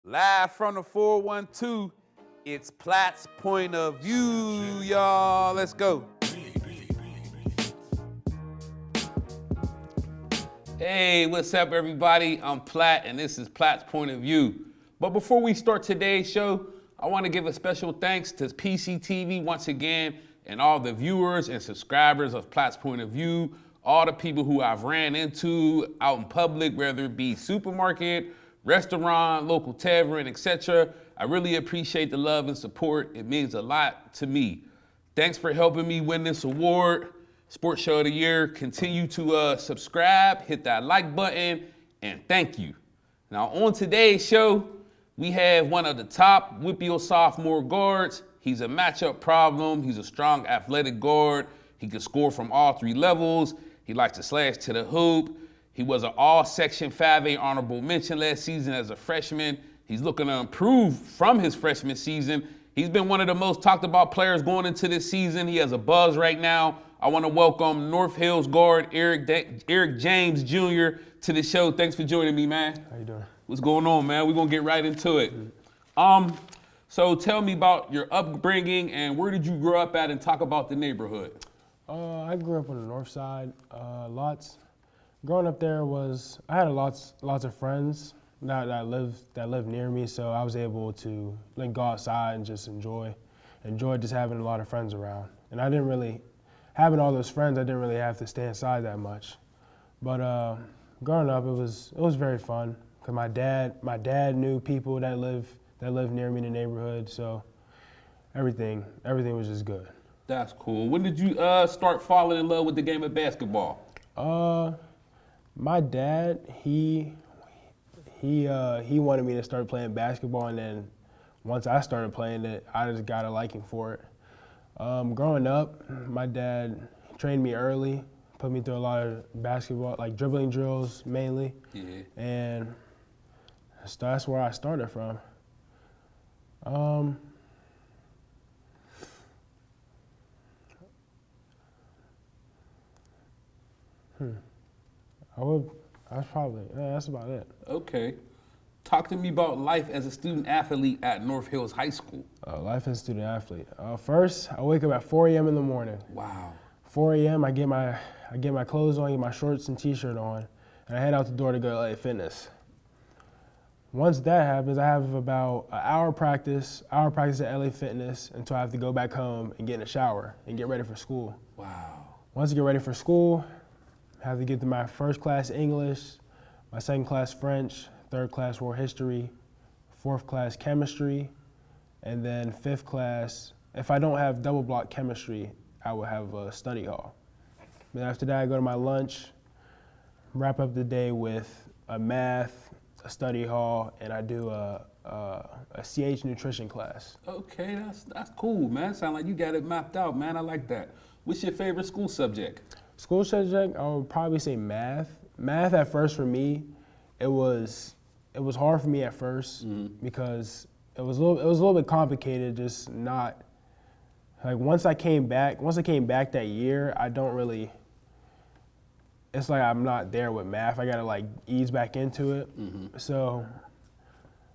Live from the 412, it's Platts' point of view, y'all. Let's go. Hey, what's up, everybody? I'm Platt, and this is Platt's Point of View. But before we start today's show, I want to give a special thanks to PCTV once again, and all the viewers and subscribers of Platt's Point of View, all the people who I've ran into out in public, whether it be supermarket, restaurant, local tavern, etc. I really appreciate the love and support. It means a lot to me. Thanks for helping me win this award, Sports Show of the Year. Continue to subscribe, hit that like button, and thank you. Now on today's show, we have one of the top Whitfield sophomore guards. He's a matchup problem. He's a strong athletic guard. He can score from all three levels. He likes to slash to the hoop. He was an all-section 5A honorable mention last season as a freshman. He's looking to improve from his freshman season. He's been one of the most talked about players going into this season. He has a buzz right now. I want to welcome North Hills guard Eric James Jr. to the show. Thanks for joining me, man. How you doing? What's going on, man? We're going to get right into it. So tell me about your upbringing and where did you grow up at, and talk about the neighborhood. I grew up on the north side. Growing up there I had lots of friends that lived near me, so I was able to go outside and just enjoy just having a lot of friends around. And I didn't really, having all those friends, I didn't really have to stay inside that much. But growing up, it was very fun because my dad knew people that lived near me in the neighborhood, so everything was just good. That's cool. When did you start falling in love with the game of basketball? My dad, he wanted me to start playing basketball, and then once I started playing it, I just got a liking for it. Growing up, my dad trained me early, put me through a lot of basketball, like dribbling drills mainly, and that's where I started from. That's about it. Okay. Talk to me about life as a student athlete at North Hills High School. Life as a student athlete. First, I wake up at 4 a.m. in the morning. Wow. 4 a.m. I get my clothes on, get my shorts and t-shirt on, and I head out the door to go to LA Fitness. Once that happens, I have about an hour practice at LA Fitness until I have to go back home and get in the shower and get ready for school. Wow. Once I get ready for school, I have to get to my first class English, my second class French, third class world history, fourth class chemistry, and then fifth class, if I don't have double block chemistry, I will have a study hall. Then after that, I go to my lunch, wrap up the day with a math, a study hall, and I do a CH nutrition class. Okay, that's cool, man. Sound like you got it mapped out, man. I like that. What's your favorite school subject? School subject, I would probably say math. Math at first for me, it was hard for me at first because it was a little bit complicated. Just not like once I came back that year, I don't really. It's like I'm not there with math. I gotta ease back into it. So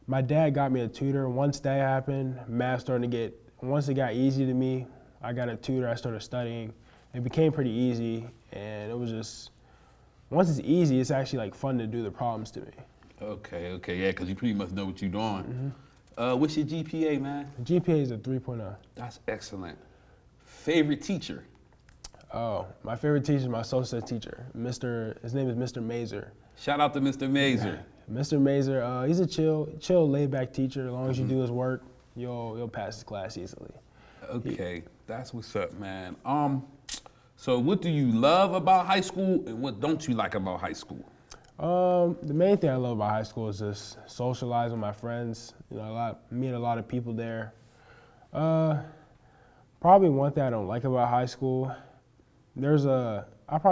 my dad got me a tutor. Once that happened, math once it got easy to me, I got a tutor. I started studying. It became pretty easy, and it was just, once it's easy, it's actually fun to do the problems to me. Okay, yeah, because you pretty much know what you're doing. What's your GPA, man? The GPA is a 3.0. That's excellent. Favorite teacher? Oh, my favorite teacher is my social studies teacher. His name is Mr. Mazer. Shout out to Mr. Mazer. Mr. Mazer, he's a chill, laid-back teacher. As long as you do his work, you'll pass his class easily. Okay, that's what's up, man. So what do you love about high school and what don't you like about high school? The main thing I love about high school is just socializing with my friends. Meet a lot of people there. Probably one thing I don't like about high school, there's a lot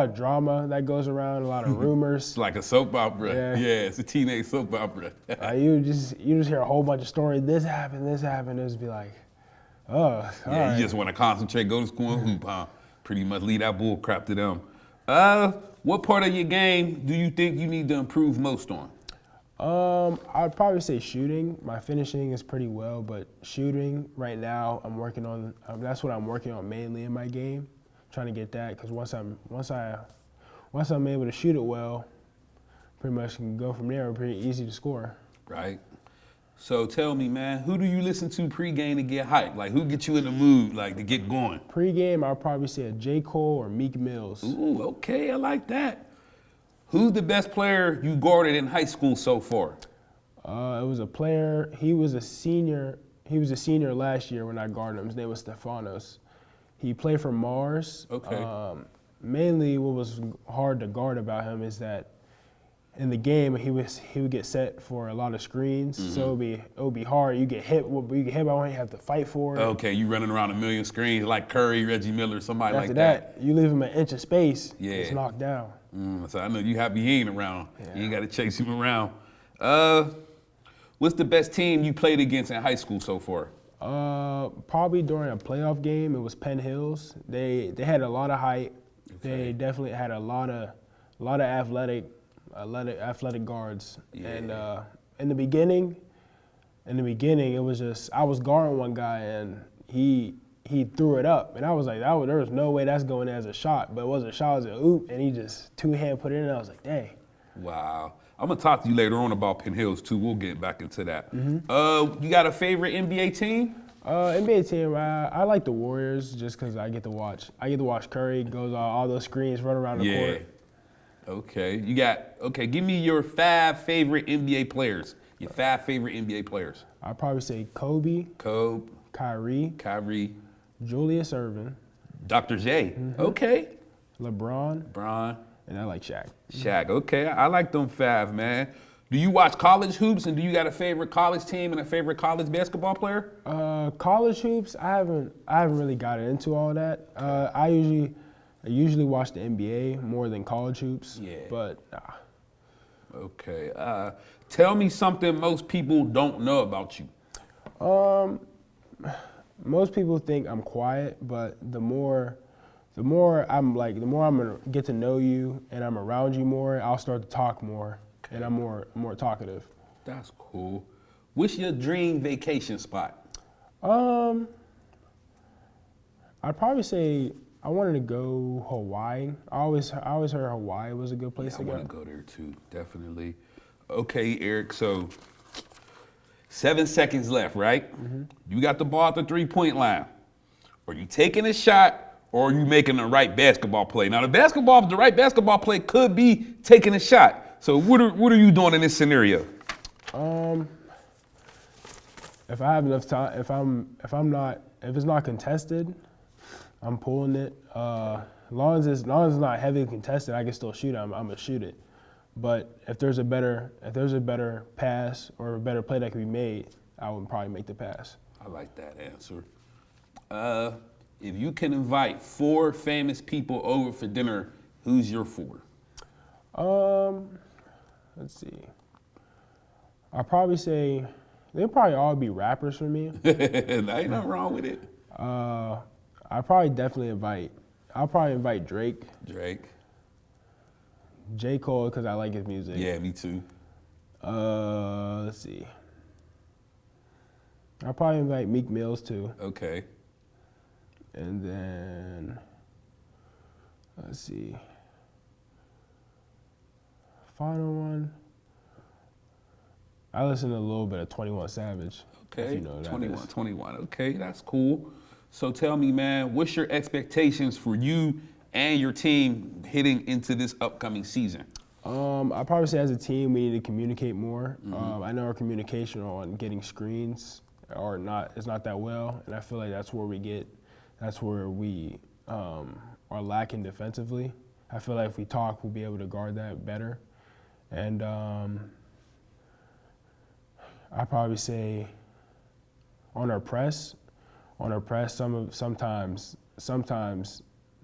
of drama that goes around, a lot of rumors. It's like a soap opera. Yeah, it's a teenage soap opera. You just hear a whole bunch of stories. This happened. It just be like, oh, yeah, you just want to concentrate, go to school and hoop, huh? Pretty much leave that bull crap to them. What part of your game do you think you need to improve most on? I'd probably say shooting. My finishing is pretty well, but shooting right now, I'm working on. That's what I'm working on mainly in my game, trying to get that. Because once I'm able to shoot it well, pretty much can go from there. Pretty easy to score. Right. So tell me, man, who do you listen to pregame to get hyped? Like, who gets you in the mood, like, to get going? Pre-game, I'll probably say a J. Cole or Meek Mills. Ooh, okay, I like that. Who's the best player you guarded in high school so far? It was a player. He was a senior. He was a senior last year when I guarded him. His name was Stefanos. He played for Mars. Okay. Mainly, what was hard to guard about him is that in the game he would get set for a lot of screens. So it would be hard. You get hit by one, you have to fight for it. Okay, you running around a million screens like Curry, Reggie Miller, somebody After like that, you leave him an inch of space. Yeah. It's knocked down. So I know you happy he ain't around. Yeah. You ain't got to chase him around. What's the best team you played against in high school so far? Probably during a playoff game, it was Penn Hills. They had a lot of height. Okay. They definitely had a lot of athletic guards. Yeah. And in the beginning, it was just I was guarding one guy and he threw it up, and I was like, there was no way that's going as a shot, but it wasn't a shot, it was an oop, and he just two-hand put it in, and I was like, dang. Wow. I'm going to talk to you later on about Penn Hills, too. We'll get back into that. You got a favorite NBA team? NBA team, I like the Warriors just because I get to watch Curry goes all those screens, run around the court. Okay. Give me your 5 favorite NBA players. Your 5 favorite NBA players. I'd probably say Kobe, Kyrie, Julius Erving, Dr. J. Okay. LeBron, and I like Shaq. Okay. I like them 5, man. Do you watch college hoops, and do you got a favorite college team and a favorite college basketball player? College hoops, I haven't really gotten into all that. I usually watch the NBA more than college hoops. Yeah. But nah. Okay. Tell me something most people don't know about you. Most people think I'm quiet, but the more I'm gonna get to know you and I'm around you more, I'll start to talk more, and I'm more talkative. That's cool. What's your dream vacation spot? I'd probably say I wanted to go Hawaii. I always heard Hawaii was a good place to go. I want to go there too, definitely. Okay, Eric, so 7 seconds left, right? You got the ball at the 3-point line. Are you taking a shot or are you making the right basketball play? Now, the right basketball play could be taking a shot. So what are you doing in this scenario? If I have enough time, if it's not contested, I'm pulling it. As long as it's not heavily contested, I can still shoot it. I'm gonna shoot it. But if there's a better pass or a better play that can be made, I would probably make the pass. I like that answer. If you can invite 4 famous people over for dinner, who's your 4? Let's see. I'll probably say they'll probably all be rappers for me. Ain't nothing wrong with it. I'll probably invite Drake. J. Cole, because I like his music. Yeah, me too. Let's see. I'll probably invite Meek Mills too. Okay. And then, let's see. Final one. I listen to a little bit of 21 Savage. Okay, if you know who that is. 21. Okay, that's cool. So tell me, man, what's your expectations for you and your team heading into this upcoming season? I'd probably say as a team, we need to communicate more. I know our communication on getting screens is not that well, and I feel like that's where we are lacking defensively. I feel like if we talk, we'll be able to guard that better. And I'd probably say on our press, sometimes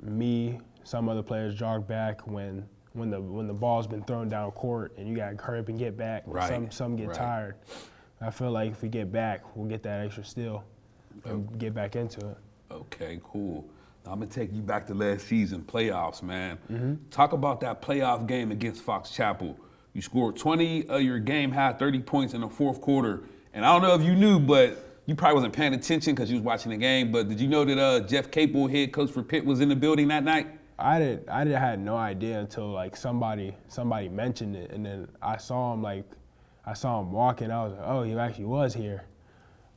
me, some other players jog back when the ball's been thrown down court and you gotta hurry up and get back. Right. Some get tired. I feel like if we get back, we'll get that extra steal and get back into it. Okay, cool. Now I'm gonna take you back to last season, playoffs, man. Talk about that playoff game against Fox Chapel. You scored 20 of your game high 30 points in the fourth quarter. And I don't know if you knew, but you probably wasn't paying attention because you was watching the game. But did you know that Jeff Capel, head coach for Pitt, was in the building that night? I had no idea until like somebody mentioned it, and then I saw him walking. I was like, oh, he actually was here.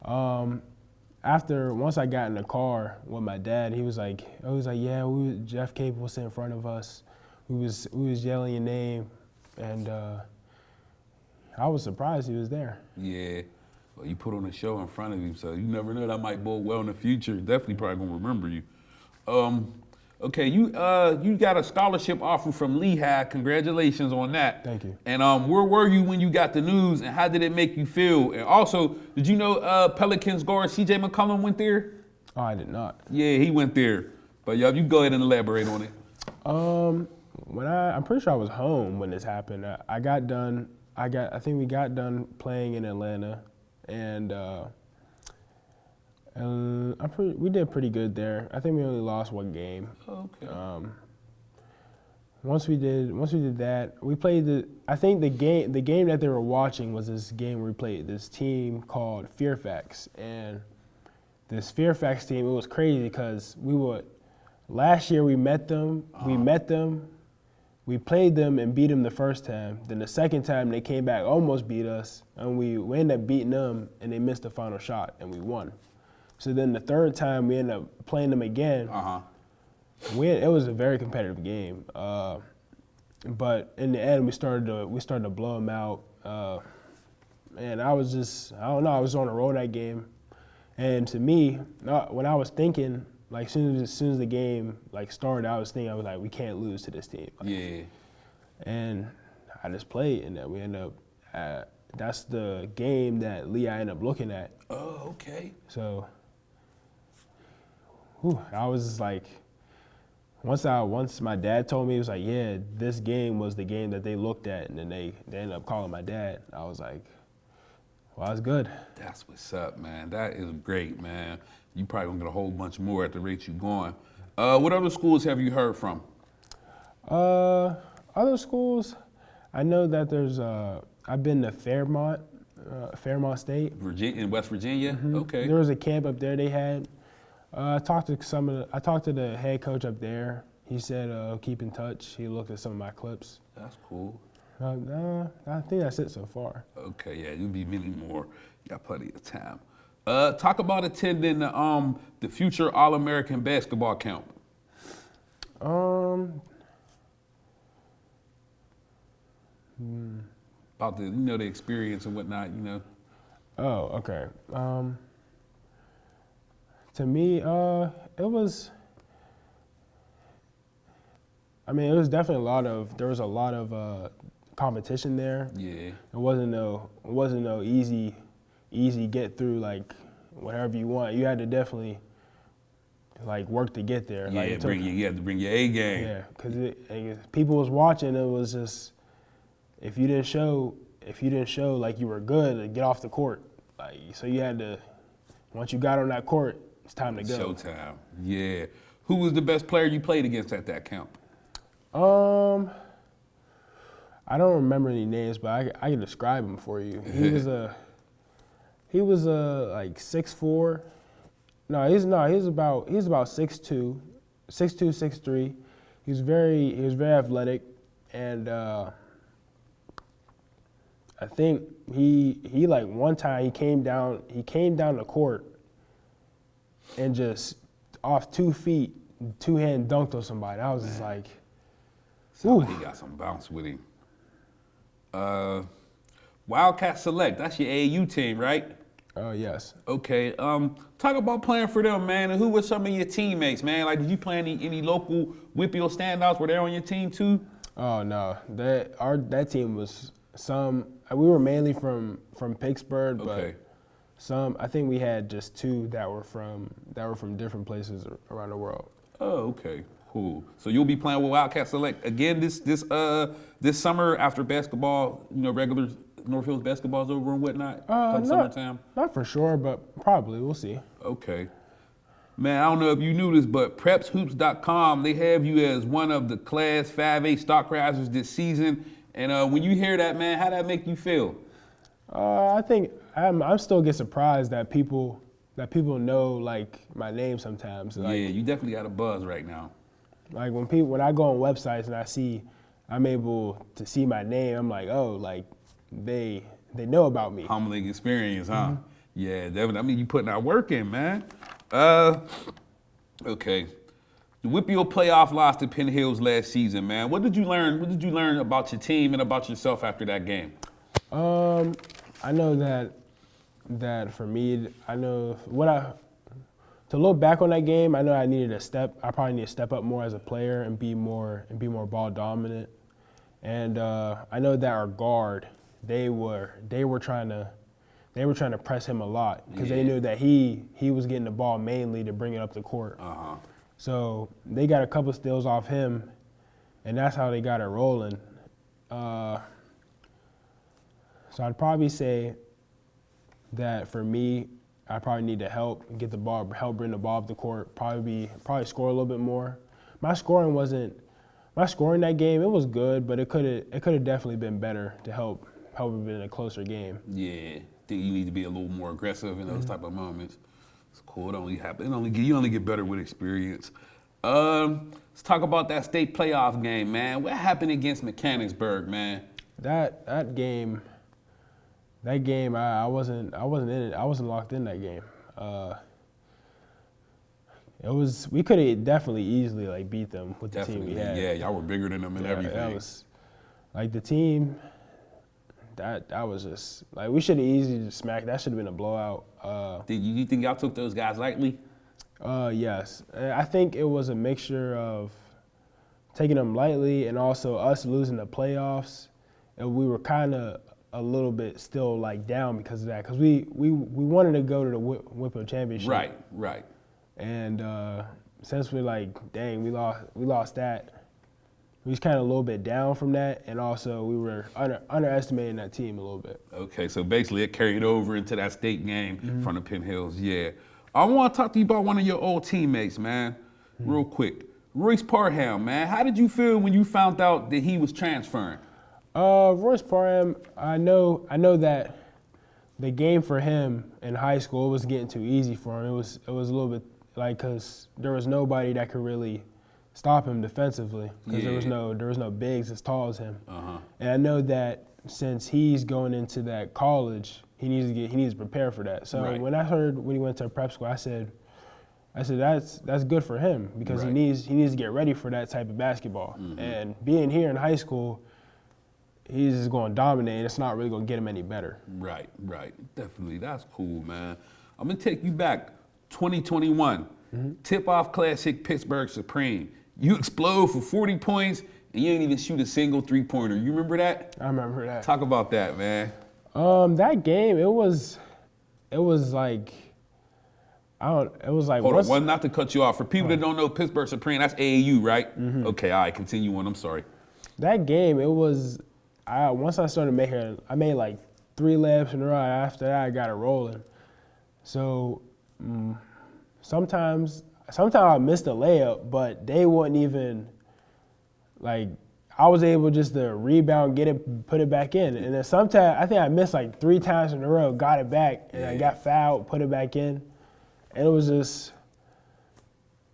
Once I got in the car with my dad, he was like, yeah, Jeff Capel was in front of us. We was yelling your name, and I was surprised he was there. Yeah. Well, you put on a show in front of him, so you never know, that might bode well in the future. Definitely probably gonna remember you. Okay, you got a scholarship offer from Lehigh. Congratulations on that. Thank you. And where were you when you got the news, and how did it make you feel? And also, did you know Pelicans guard C.J. McCollum went there? Oh, I did not. Yeah, he went there. But yeah, you go ahead and elaborate on it. I'm pretty sure I was home when this happened. I think we got done playing in Atlanta, and we did pretty good there. I think we only lost one game. Okay. Once we did that, we played I think the game that they were watching was this game where we played this team called Fairfax, and this Fairfax team, it was crazy because last year we met them, we played them and beat them the first time. Then the second time they came back, almost beat us, and we ended up beating them, and they missed the final shot, and we won. So then the third time we ended up playing them again. It was a very competitive game, but in the end we started to blow them out. And I was on a roll that game, and to me, when I was thinking, like as soon as the game started, I was like, we can't lose to this team. Yeah. And I just played, and then we ended up. That's the game that Lehigh ended up looking at. Oh, okay. So. I was just like, once my dad told me, he was like, yeah, this game was the game that they looked at, and then they ended up calling my dad. I was like, well, that's good. That's what's up, man. That is great, man. You probably gonna get a whole bunch more at the rate you're going. What other schools have you heard from? Other schools, I know that there's, I've been to Fairmont State. In West Virginia? Mm-hmm. Okay. There was a camp up there they had. I talked to the head coach up there. He said, keep in touch. He looked at some of my clips. That's cool. I think that's it so far. Okay, yeah, you'll be many more. You got plenty of time. Talk about attending the future All-American basketball camp. About the experience and whatnot, Oh, okay. To me, it was definitely there was a lot of competition there. Yeah. It wasn't no easy get through, like whatever you want. You had to definitely work to get there. Yeah, you had to bring your A game. Yeah, because people was watching. It was just if you didn't show like you were good, get off the court. So you had to, once you got on that court, it's time to go. Showtime. Yeah. Who was the best player you played against at that camp? I don't remember any names, but I can describe him for you. He was like 6'4". He's about 6'2", 6'3". He was very athletic, and I think he like one time he came down the court and just off 2 feet, two-hand dunked on somebody. I was just like, ooh. He got some bounce with him. Wildcat Select, that's your AAU team, right? Oh, yes. Okay. Talk about playing for them, man, and who were some of your teammates, man? Like, did you play any local Whitfield standouts? Were they on your team too? Oh no, that team was we were mainly from Pittsburgh, Okay. but I think we had just 2 that were from different places around the world. Oh, okay, cool. So you'll be playing with Wildcat Select again this summer after basketball, regular North Hills basketball's over and whatnot, come summertime? Not for sure, but probably. We'll see. Okay. Man, I don't know if you knew this, but PrepsHoops.com, they have you as one of the Class 5A stock risers this season. And when you hear that, man, how that make you feel? I think I still get surprised that people know like my name sometimes. Like, Yeah, you definitely got a buzz right now. Like when I go on websites and I'm able to see my name, I'm like, oh, like they know about me. Humbling experience, huh? Mm-hmm. Yeah, definitely. I mean, you putting that work in, man. Okay. The Whippio playoff loss to Penn Hills last season, man. What did you learn? What did you learn about your team and about yourself after that game? I know that for me, I know to look back on that game, I know I probably need to step up more as a player and be more ball dominant. And I know that our guard, they were trying to press him a lot because they knew that he was getting the ball mainly to bring it up the court. So they got a couple steals off him, and that's how they got it rolling. So I'd probably say that for me, I probably need to help bring the ball up the court, probably score a little bit more. My scoring that game, it was good, but it could have definitely been better to help it in a closer game. Yeah, think you need to be a little more aggressive in those type of moments. It's cool. It only happen. You only get better with experience. Let's talk about that state playoff game, man. What happened against Mechanicsburg, man? That game, I wasn't in it. I wasn't locked in that game. We could have definitely easily like beat them with the team we had. Yeah, y'all were bigger than them and everything. That was like the team. That was just like we should have easily just smacked. That should have been a blowout. Did you think y'all took those guys lightly? Yes, I think it was a mixture of taking them lightly and also us losing the playoffs, and we were kind of a little bit still like down because of that. Because we wanted to go to the Whippo Championship. Right. And since we're like, dang, we lost that. We was kind of a little bit down from that, and also we were underestimating that team a little bit. Okay, so basically it carried over into that state game from the Penn Hills. Yeah. I want to talk to you about one of your old teammates, man, real quick. Royce Parham, man. How did you feel when you found out that he was transferring? Royce Parham, I know that the game for him in high school was getting too easy for him. It was a little bit like because there was nobody that could really stop him defensively because there was no bigs as tall as him. And I know that since he's going into that college, he needs to prepare for that. So when I heard when he went to prep school, I said that's good for him because he needs to get ready for that type of basketball. And being here in high school, he's just going to dominate, and it's not really going to get him any better. Right. Definitely. That's cool, man. I'm going to take you back. 2021, Tip-Off Classic Pittsburgh Supreme. You explode for 40 points, and you didn't even shoot a single three-pointer. You remember that? I remember that. Talk about that, man. That game, it was like, Hold on, not to cut you off. For people that don't know Pittsburgh Supreme, that's AAU, right? Okay, all right, continue on. I'm sorry. That game, it was, once I started making, I made like 3 layups in a row. After that, I got it rolling. So sometimes I missed a layup, but they wouldn't even, like, I was able just to rebound, get it, put it back in. And then sometimes, I think I missed like 3 times in a row, got it back, and I got fouled, put it back in. And it was just,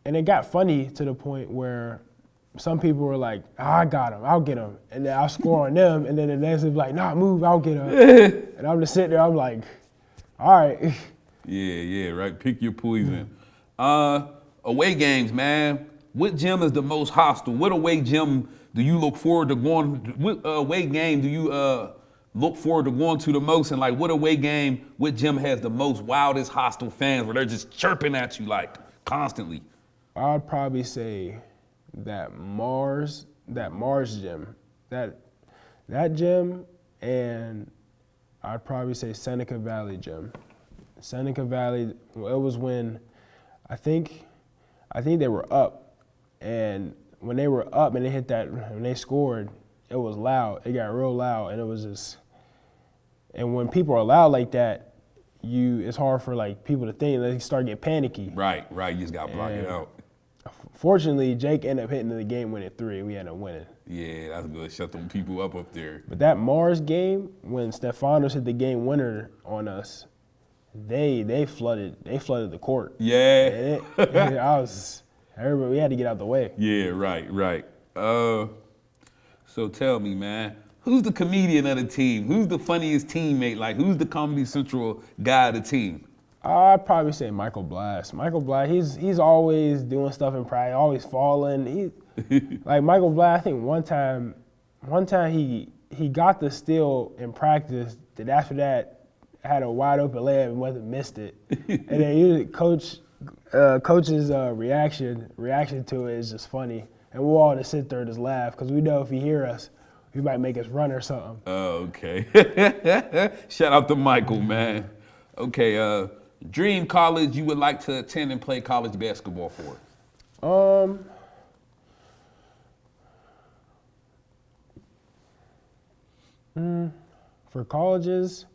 and it got funny to the point where some people were like, I got him, I'll get him. And then I'll score on them, and then the next one's like, nah, move, I'll get him. And I'm just sitting there, I'm like, all right. Yeah, right, pick your poison. Away games, man. What gym is the most hostile? What away gym do you look forward to going? What away game do you look forward to going to the most? And like, what away game, what gym has the most wildest hostile fans where they're just chirping at you like constantly? I'd probably say that Mars gym, that gym, and I'd probably say Seneca Valley gym. Seneca Valley, it was when I think they were up, and when they were up and they hit that, when they scored, it was loud. It got real loud, and it was just, and when people are loud like that, it's hard for like people to think. They start getting panicky. Right. You just got to block it out. Fortunately, Jake ended up hitting the game-winning 3. We ended up winning. Yeah, that's good. Shut them people up there. But that Mars game, when Stefanos hit the game winner on us, they flooded the court. Yeah. Everybody, we had to get out the way. Yeah, right. So tell me, man, who's the comedian of the team? Who's the funniest teammate? Like, who's the Comedy Central guy of the team? I'd probably say Michael Blast. Michael Blast, he's always doing stuff in practice, always falling. Like Michael Blast, I think one time he got the steal in practice. Then after that, had a wide open layup and missed it. And then coach's reaction to it is just funny. And we'll all just sit there and just laugh because we know if he hear us, he might make us run or something. Oh, okay. Shout out to Michael, man. Okay, dream college you would like to attend and play college basketball for? For colleges,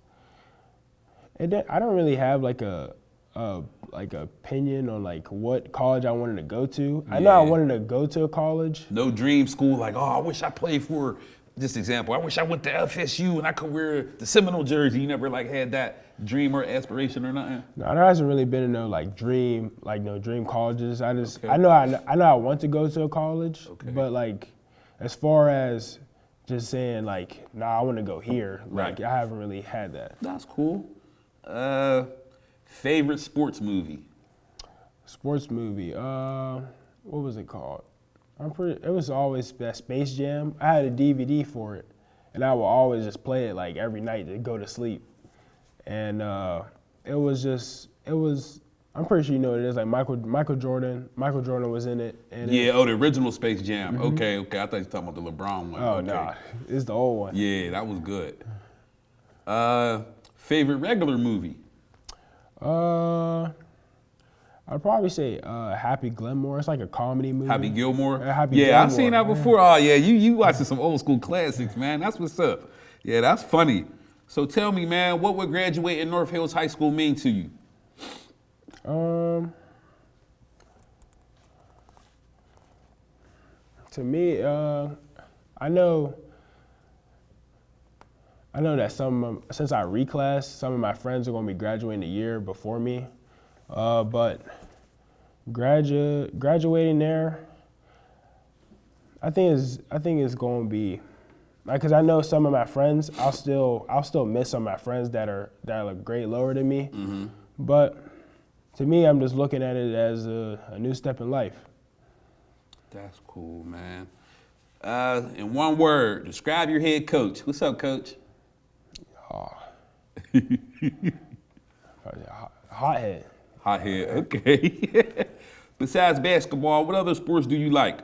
I don't really have like a opinion on like what college I wanted to go to. I know I wanted to go to a college. No dream school like, oh, I wish I played for, just example, I wish I went to FSU and I could wear the Seminole jersey. You never like had that dream or aspiration or nothing? No, there hasn't really been no dream colleges. I know I want to go to a college, but like as far as just saying like, nah, I want to go here. Like I haven't really had that. That's cool. Favorite sports movie? Sports movie. What was it called? It was always that Space Jam. I had a DVD for it, and I would always just play it like every night to go to sleep. And it was. I'm pretty sure you know what it is. Like Michael Jordan was in it. And the original Space Jam. Mm-hmm. Okay. I thought you were talking about the LeBron one. Oh, nah, it's the old one. Yeah, that was good. Favorite regular movie? I'd probably say Happy Gilmore. It's like a comedy movie. Happy Gilmore? Happy Gilmore. I've seen that before. Oh, yeah, you watching some old school classics, man. That's what's up. Yeah, that's funny. So tell me, man, what would graduating North Hills High School mean to you? To me, I know that since I reclassed, some of my friends are going to be graduating a year before me. But graduating there, I think it's going to be like, cause I know some of my friends, I'll still miss some of my friends that are a grade lower than me. Mm-hmm. But to me, I'm just looking at it as a new step in life. That's cool, man. In one word, describe your head coach. What's up, coach? Hothead. Hothead, okay. Besides basketball, what other sports do you like?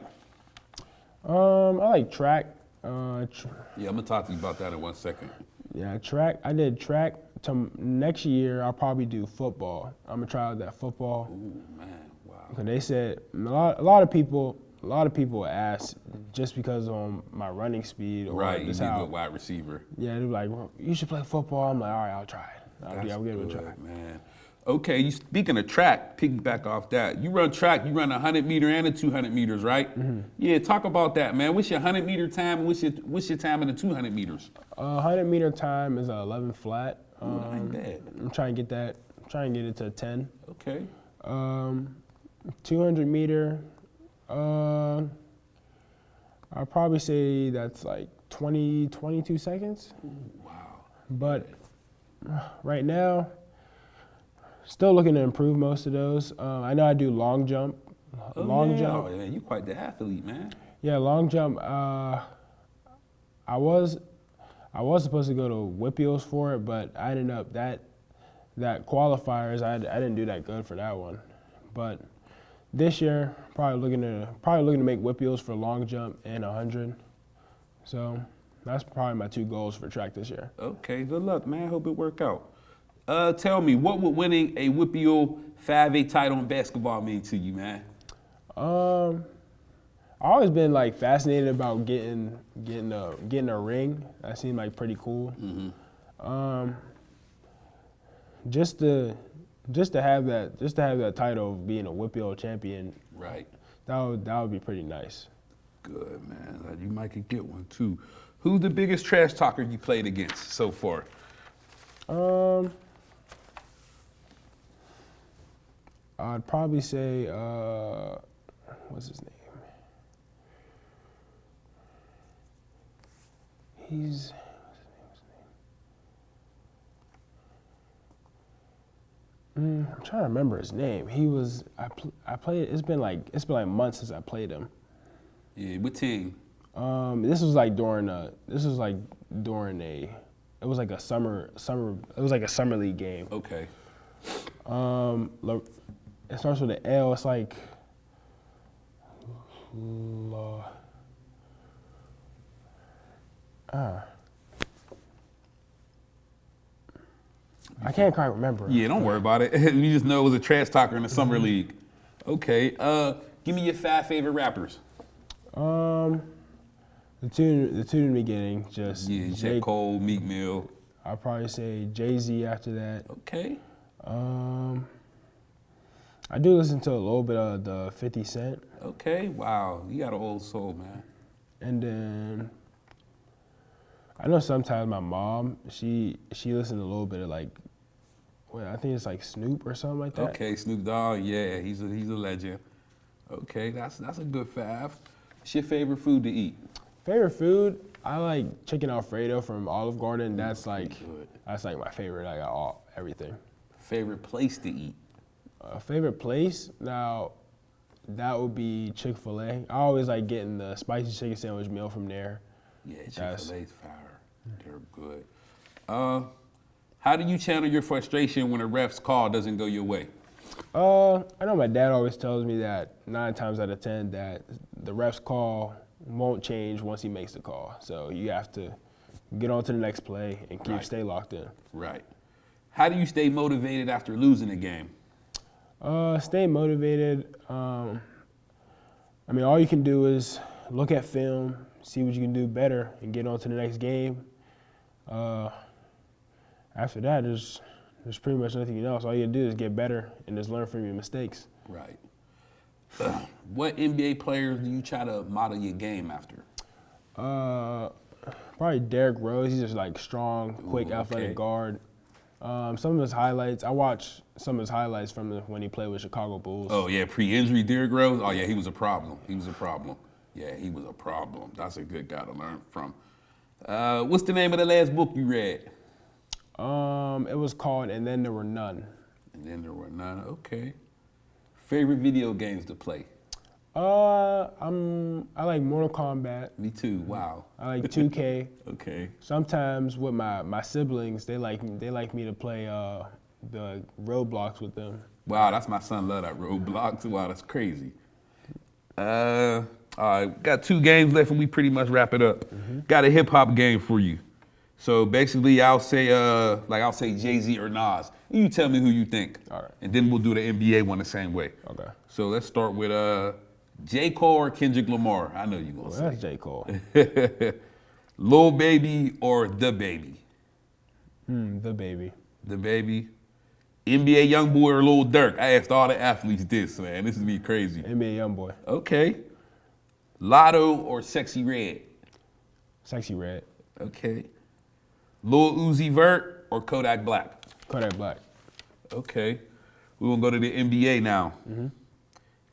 I like track. I'm gonna talk to you about that in 1 second. Yeah, track. I did track. Next year, I'll probably do football. I'm gonna try out that football. Ooh, man, wow. And they said a lot of people ask just because of my running speed or right, just you need a wide receiver. Yeah, they're like, well, you should play football. I'm like, all right, I'll try it. I'll give it a try. Man. Okay, you speaking of track, piggyback off that. You run track, you run 100 meter and a 200 meters, right? Mm-hmm. Yeah, talk about that, man. What's your 100 meter time and what's your time in the 200 meters? 100 meter time is 11 flat. That ain't bad. I'm trying to get that. Trying to get it to 10. Okay. 200 meter. I'll probably say that's like 22 seconds. Ooh, wow. But right now, still looking to improve most of those. I know I do long jump. Jump. Oh, man, you quite the athlete, man. Yeah, long jump. I was supposed to go to Whippeals for it, but I ended up that qualifiers. I didn't do that good for that one. But this year, probably looking to make Whippeals for long jump and 100. So that's probably my two goals for track this year. Okay, good luck, man. Hope it work out. Tell me, what would winning a Whippeal 5A title in basketball mean to you, man? I've always been like fascinated about getting a ring. That seemed like pretty cool. Mm-hmm. Just to have that title of being a Whippeal champion. Right. That would be pretty nice. good, man. You might could get one too. Who's the biggest trash talker you played against so far? I'd probably say, what's his name? I'm trying to remember his name. I played. It's been like months since I played him. Yeah, what team? This was like during a. It was like a summer. It was like a summer league game. Okay. It starts with an L. It's like. I can't quite remember. Yeah, don't worry about it. You just know it was a trash talker in the summer league. Okay. Give me your 5 favorite rappers. The two in the beginning, just J. Cole, Meek Mill. I'll probably say Jay-Z after that. Okay. I do listen to a little bit of the 50 Cent. Okay. Wow, you got an old soul, man. And then I know sometimes my mom, she listens a little bit of like, I think it's like Snoop or something like that. Okay, Snoop Dogg. Yeah, he's a legend. Okay, that's a good 5. What's your favorite food to eat? Favorite food? I like chicken Alfredo from Olive Garden. That's like my favorite. I got everything. Favorite place to eat? Favorite place? Now, that would be Chick-fil-A. I always like getting the spicy chicken sandwich meal from there. Yeah, Chick-fil-A's fire. They're good. How do you channel your frustration when a ref's call doesn't go your way? I know my dad always tells me that 9 times out of 10 that the ref's call won't change once he makes the call. So you have to get on to the next play and stay locked in. Right. How do you stay motivated after losing a game? Stay motivated. All you can do is look at film, see what you can do better, and get on to the next game. After that, there's pretty much nothing else. All you can do is get better and just learn from your mistakes. Right. What NBA players do you try to model your game after? Probably Derrick Rose. He's just like strong, quick, athletic guard. Some of his highlights, I watched some of his highlights from when he played with Chicago Bulls. Oh, yeah, pre-injury Derrick Rose? Oh, yeah, he was a problem. Yeah, he was a problem. That's a good guy to learn from. What's the name of the last book you read? It was called And Then There Were None. And Then There Were None, okay. Favorite video games to play? I like Mortal Kombat. Me too, wow. I like 2K. Okay. Sometimes with my siblings, they like me to play the Roblox with them. Wow, that's my son, love that Roblox. Wow, that's crazy. All right, got 2 games left and we pretty much wrap it up. Got a hip hop game for you. So basically I'll say Jay-Z or Nas. And you tell me who you think. All right. And then we'll do the NBA one the same way. Okay. So let's start with J. Cole or Kendrick Lamar. I know you're gonna say. That's J. Cole. Lil Baby or The Baby? The Baby. The Baby. NBA Youngboy or Lil Durk? I asked all the athletes this, man. This is me crazy. NBA Youngboy. Okay. Lotto or Sexy Red? Sexy Red. Okay. Lil Uzi Vert or Kodak Black? Kodak Black. Okay. We're gonna go to the NBA now.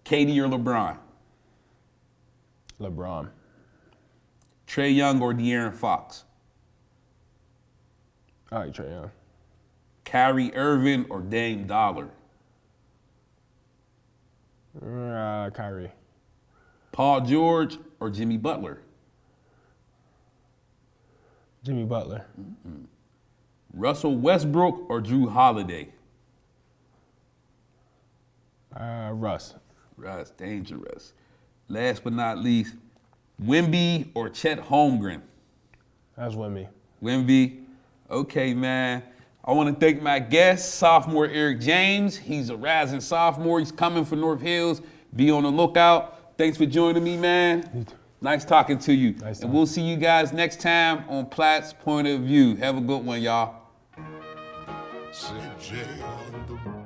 KD or LeBron? LeBron. Trey Young or De'Aaron Fox? I like Trae Young. Kyrie Irving or Dame Dollar? Kyrie. Paul George or Jimmy Butler? Jimmy Butler. Russell Westbrook or Drew Holiday? Russ. Russ, dangerous. Last but not least, Wemby or Chet Holmgren? That's Wemby. Wemby. Okay, man. I want to thank my guest, sophomore Eric James. He's a rising sophomore. He's coming for North Hills. Be on the lookout. Thanks for joining me, man. Nice talking to you. And we'll see you guys next time on Platts Point of View. Have a good one, y'all. CJ on the